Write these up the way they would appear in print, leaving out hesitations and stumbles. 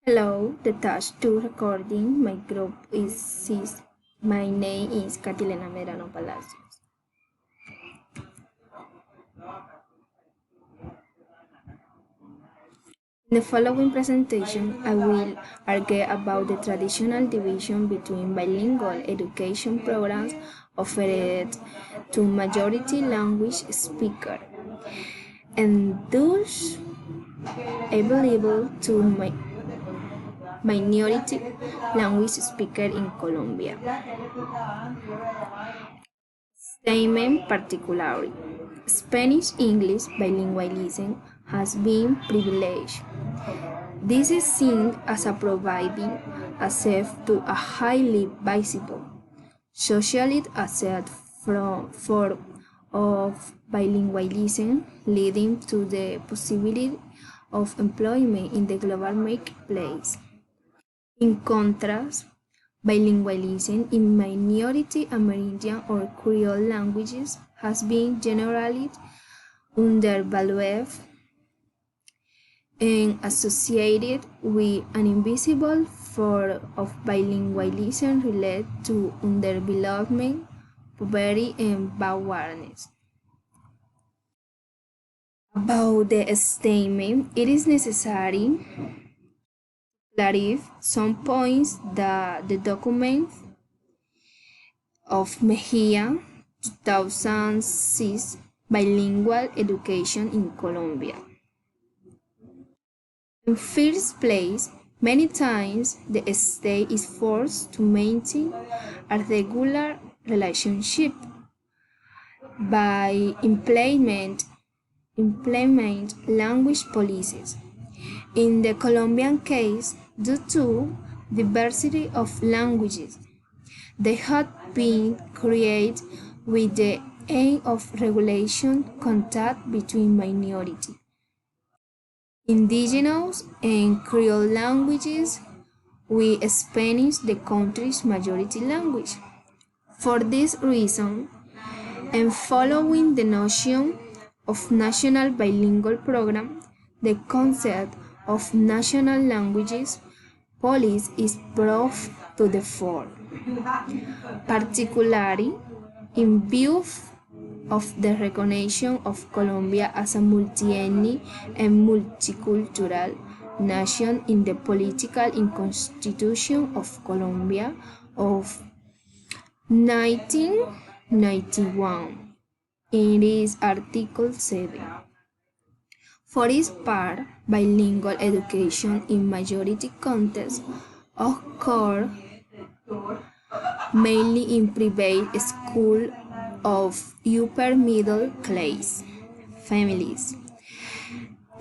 Hello, the task 2 recording. My group is CIS. My name is Katilena Medrano Palacios. In the following presentation, I will argue about the traditional division between bilingual education programs offered to majority language speakers and those available to minority language speakers in Colombia. Statement particularly, Spanish-English bilingualism has been privileged. This is seen as a providing access to a highly visible, socially accepted form of bilingualism, leading to the possibility of employment in the global marketplace. In contrast, bilingualism in minority Amerindian or Creole languages has been generally undervalued and associated with an invisible form of bilingualism related to underdevelopment, poverty, and backwardness. About the statement, it is necessary to clarify some points that the document of Mejia 2006 Bilingual Education in Colombia. In first place, many times the state is forced to maintain a regular relationship by implement language policies. In the Colombian case, due to diversity of languages, they had been created with the aim of regulation contact between minority, indigenous, and Creole languages, with Spanish the country's majority language. For this reason, and following the notion of national bilingual program, the concept of national languages policy is brought to the fore, particularly in view of the recognition of Colombia as a multi-ethnic and multicultural nation in the political and constitution of Colombia of 1991 in its Article 7. For its part, bilingual education in majority contexts occurs mainly in private schools of upper middle class families,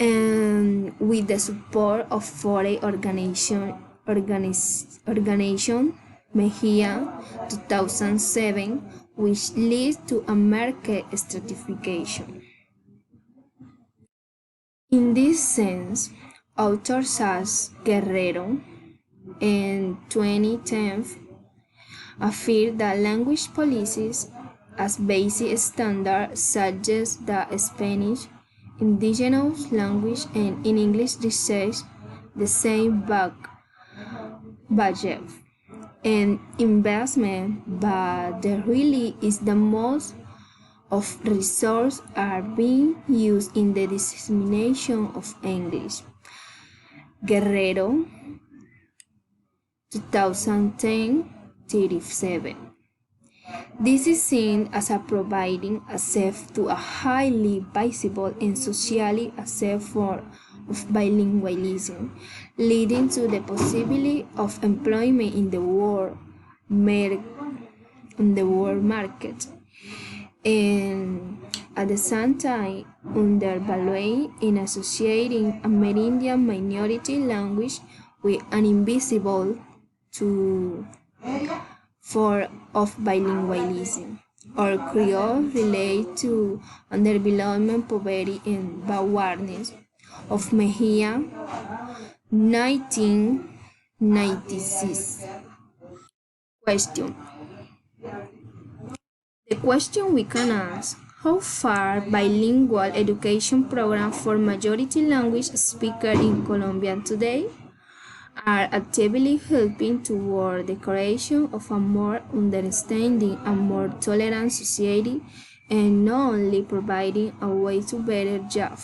and with the support of foreign organization Mejia 2007, which leads to a market stratification. In this sense, authors such as Guerrero in 2010 affirm that language policies as basic standards suggest that Spanish, indigenous language, and in English receive the same budget and investment, but there really is the most of resources are being used in the dissemination of English. Guerrero 2010-37. This is seen as a providing access to a highly visible and socially accepted form of bilingualism, leading to the possibility of employment in the world market, and at the same time undervaluing and associating Amerindian minority language with an invisible form of bilingualism, or Creole related to underdevelopment, poverty, and backwardness of Mejia 1996. Question. The question we can ask: how far bilingual education programs for majority language speakers in Colombia today? are actively helping toward the creation of a more understanding and more tolerant society, and not only providing a way to better job,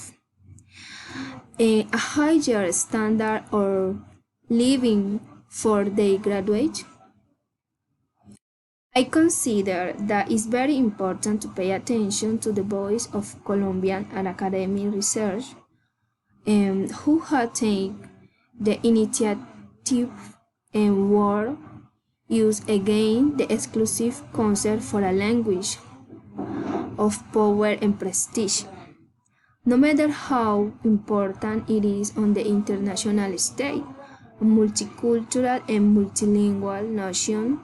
a higher standard of living for their graduates. I consider that it's very important to pay attention to the voice of Colombian and academic research who have taken the initiative and war use again the exclusive concept for a language of power and prestige. No matter how important it is on the international stage, a multicultural and multilingual nation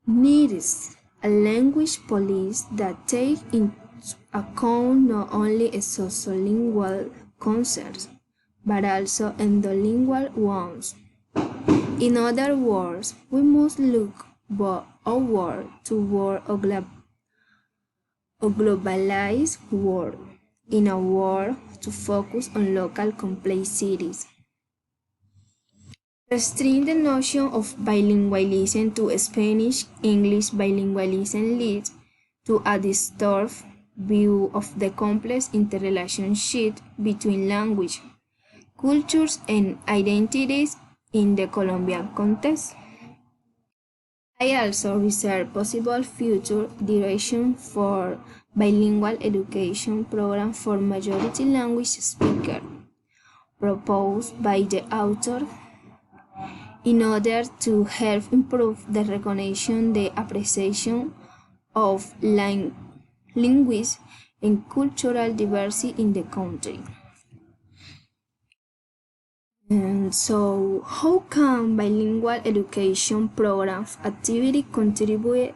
needs a language policy that takes into account not only sociolingual concerns, but also endolingual ones. In other words, we must look outward toward a globalized world, in a world to focus on local complexities. Restrict the notion of bilingualism to Spanish-English bilingualism leads to a distorted view of the complex interrelationship between language, cultures, and identities in the Colombian context. I also reserve possible future direction for bilingual education program for majority language speakers proposed by the author in order to help improve the recognition, the appreciation of linguistic and cultural diversity in the country. And so, how can bilingual education programs actively contribute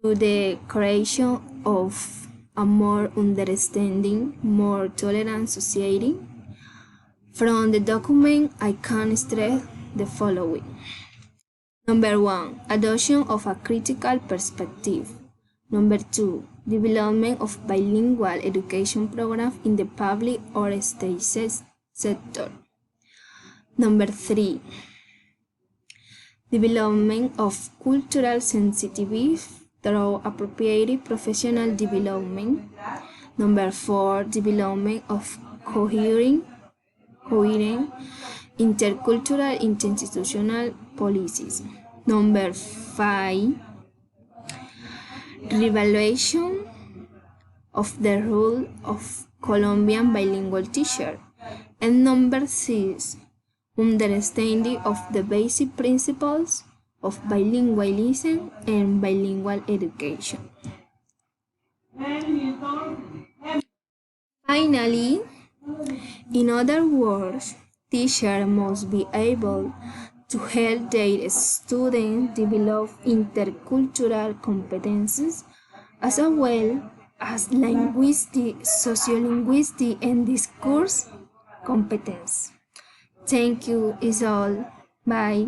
to the creation of a more understanding, more tolerant society? From the document, I can stress the following. Number 1, adoption of a critical perspective. Number 2, development of bilingual education programs in the public or state sector. Number 3, development of cultural sensitivity through appropriate professional development. Number 4, development of coherent intercultural institutional policies. Number 5, revaluation of the role of Colombian bilingual teacher. And number 6, understanding of the basic principles of bilingualism and bilingual education. Finally, in other words, teachers must be able to help their students develop intercultural competences as well as linguistic, sociolinguistic, and discourse competence. Thank you, is all. Bye.